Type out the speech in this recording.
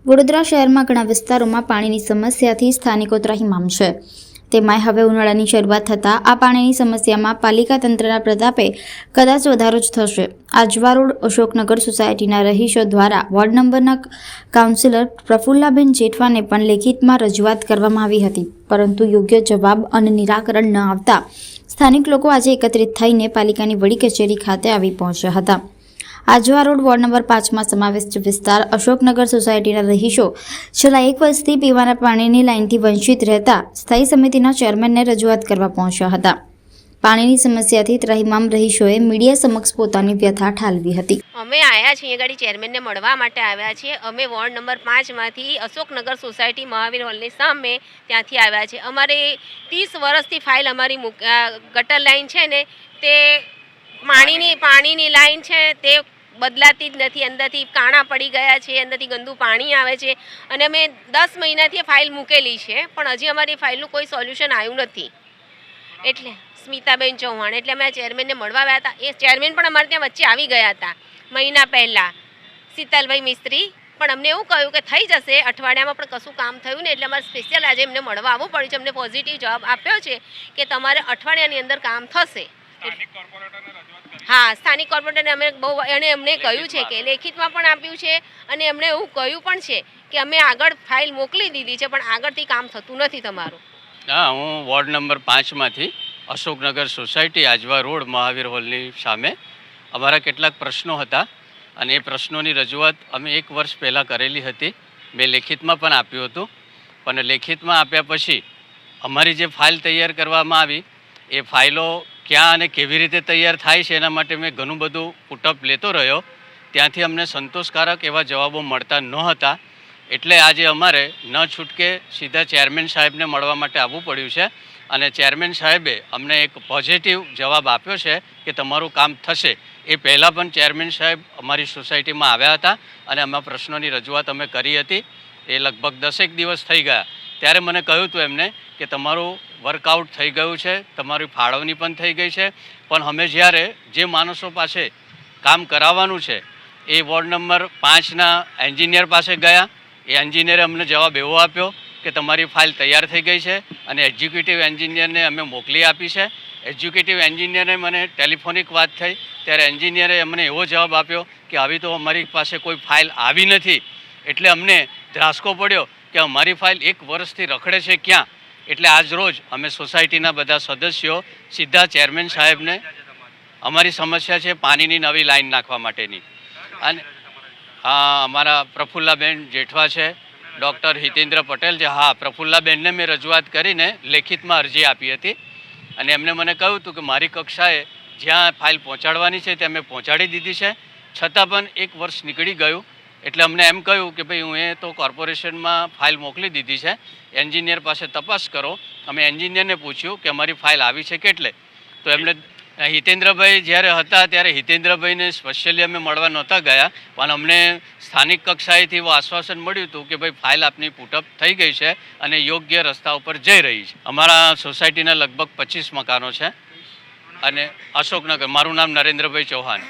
વડોદરા શહેરમાં ઘણા વિસ્તારોમાં પાણીની સમસ્યાથી સ્થાનિકો ત્રાહિમામ છે। તેમાંય હવે ઉનાળાની શરૂઆત થતાં આ પાણીની સમસ્યામાં પાલિકા તંત્રના પ્રતાપે કદાચ વધારો જ થશે। આજવા રોડ અશોકનગર સોસાયટીના રહીશો દ્વારા વોર્ડ નંબરના કાઉન્સિલર પ્રફુલ્લાબેન જેઠવાને પણ લેખિતમાં રજૂઆત કરવામાં આવી હતી, પરંતુ યોગ્ય જવાબ અને નિરાકરણ ન આવતા સ્થાનિક લોકો આજે એકત્રિત થઈને પાલિકાની વડી કચેરી ખાતે આવી પહોંચ્યા હતા। આજવા રોડ વોર્ડ નંબર 5માં સમાવિષ્ટ વિસ્તાર અશોકનગર સોસાયટીના રહીશો છેલ્લા 1 વર્ષથી પીવાના પાણીની લાઇનથી વંચિત રહેતા સ્થાયી સમિતિના ચેરમેનને રજૂઆત કરવા પહોંચ્યા હતા। પાણીની સમસ્યાથી ત્રાહિમામ રહીશોએ મીડિયા સમક્ષ પોતાની વ્યથા ઠાલવી હતી। અમે આવ્યા છીએ ગાડી ચેરમેનને મળવા માટે આવ્યા છીએ। અમે વોર્ડ નંબર 5માંથી અશોકનગર સોસાયટી મહાવીર હોલની સામે ત્યાંથી આવ્યા છીએ। અમારે 30 વર્ષથી ફાઇલ અમારી ગટર લાઇન છે ને તે પાણીની લાઈન છે તે બદલાતી જ નથી। અંદરથી કાણા પડી ગયા છે, અંદરથી ગંદુ પાણી આવે છે અને અમે 10 મહિનાથી ફાઇલ મૂકેલી છે, પણ હજી અમારી ફાઇલનું કોઈ સોલ્યુશન આવ્યું નથી। એટલે સ્મિતાબેન ચૌહાણ, એટલે અમે ચેરમેનને મળવા આવ્યા હતા। એ ચેરમેન પણ અમારે ત્યાં વચ્ચે આવી ગયા હતા મહિના પહેલાં, શીતલભાઈ મિસ્ત્રી, પણ અમને એવું કહ્યું કે થઈ જશે, અઠવાડિયામાં પણ કશું કામ થયું ને એટલે અમારે સ્પેશિયલ આજે એમને મળવા આવવું પડ્યું છે। અમને પોઝિટિવ જવાબ આપ્યો છે કે તમારે અઠવાડિયાની અંદર કામ થશે। હા, સ્થાનિક કોર્પોરેટરને અમે એમણે કહ્યું છે કે લેખિતમાં પણ આપ્યું છે અને એમણે એવું કહ્યું પણ છે કે અમે આગળ ફાઇલ મોકલી દીધી છે, પણ આગળથી કામ થતું નથી તમારું। હા, હું વોર્ડ નંબર 5માંથી અશોકનગર સોસાયટી આજવા રોડ મહાવીર હોલની સામે અમારા કેટલાક પ્રશ્નો હતા અને એ પ્રશ્નોની રજૂઆત અમે 1 વર્ષ પહેલાં કરેલી હતી। મેં લેખિતમાં પણ આપ્યું હતું, પણ લેખિતમાં આપ્યા પછી અમારી જે ફાઇલ તૈયાર કરવામાં આવી એ ફાઇલો ક્યાં અને કેવી રીતે તૈયાર થાય છે એના માટે મેં ઘણું બધું પુટઅપ લેતો રહ્યો। ત્યાંથી અમને સંતોષકારક એવા જવાબો મળતા નહોતા, એટલે આજે અમારે ન છૂટકે સીધા ચેરમેન સાહેબને મળવા માટે આવવું પડ્યું છે અને ચેરમેન સાહેબે અમને એક પોઝિટિવ જવાબ આપ્યો છે કે તમારું કામ થશે। એ પહેલાં પણ ચેરમેન સાહેબ અમારી સોસાયટીમાં આવ્યા હતા અને આમાં પ્રશ્નોની રજૂઆત અમે કરી હતી। એ લગભગ 10 દિવસ થઈ ગયા, ત્યારે મને કહ્યું હતું એમને કે તમારું વર્કઆઉટ થઈ ગયું છે, તમારી ફાળવણી પણ થઈ ગઈ છે, પણ અમે જ્યારે જે માણસો પાસે કામ કરાવવાનું છે એ વોર્ડ નંબર 5ના એન્જિનિયર પાસે ગયા। એ એન્જિનિયરે અમને જવાબ એવો આપ્યો કે તમારી ફાઇલ તૈયાર થઈ ગઈ છે અને એક્ઝિક્યુટિવ એન્જિનિયરને અમે મોકલી આપી છે। એક્ઝિક્યુટિવ એન્જિનિયરે મને ટેલિફોનિક વાત થઈ ત્યારે એન્જિનિયરે અમને એવો જવાબ આપ્યો કે આવી તો અમારી પાસે કોઈ ફાઇલ આવી નથી। એટલે અમને ધ્રાસકો પડ્યો કે અમારી ફાઇલ 1 વર્ષથી રખડે છે ક્યાં। એટલે આજ રોજ અમે સોસાયટીના બધા સદસ્યો સીધા ચેરમેન સાહેબને અમારી સમસ્યા છે પાણીની નવી લાઈન નાખવા માટેની, અને હા અમારા પ્રફુલ્લાબેન જેઠવા છે, ડૉક્ટર હિતેન્દ્ર પટેલ છે। હા, પ્રફુલ્લાબેનને મેં રજૂઆત કરીને લેખિતમાં અરજી આપી હતી અને એમને મને કહ્યું હતું કે મારી કક્ષાએ જ્યાં ફાઇલ પહોંચાડવાની છે ત્યાં મેં પહોંચાડી દીધી છે, છતાં પણ 1 વર્ષ નીકળી ગયું। એટલે અમને એમ કહ્યું કે ભાઈ હું એ તો કોર્પોરેશનમાં ફાઇલ મોકલી દીધી છે, એન્જિનિયર પાસે તપાસ કરો। અમે એન્જિનિયરને પૂછ્યું કે અમારી ફાઇલ આવી છે કેટલે, તો એમણે હિતેન્દ્રભાઈ જ્યારે હતા ત્યારે હિતેન્દ્રભાઈને સ્પેશિયલી અમે મળવા નહોતા ગયા, પણ અમને સ્થાનિક કક્ષાએથી એવું આશ્વાસન મળ્યું હતું કે ભાઈ ફાઇલ આપની પુટઅપ થઈ ગઈ છે અને યોગ્ય રસ્તા ઉપર જઈ રહી છે। અમારા સોસાયટીના લગભગ 25 મકાનો છે અને અશોકનગર, મારું નામ નરેન્દ્રભાઈ ચૌહાણ।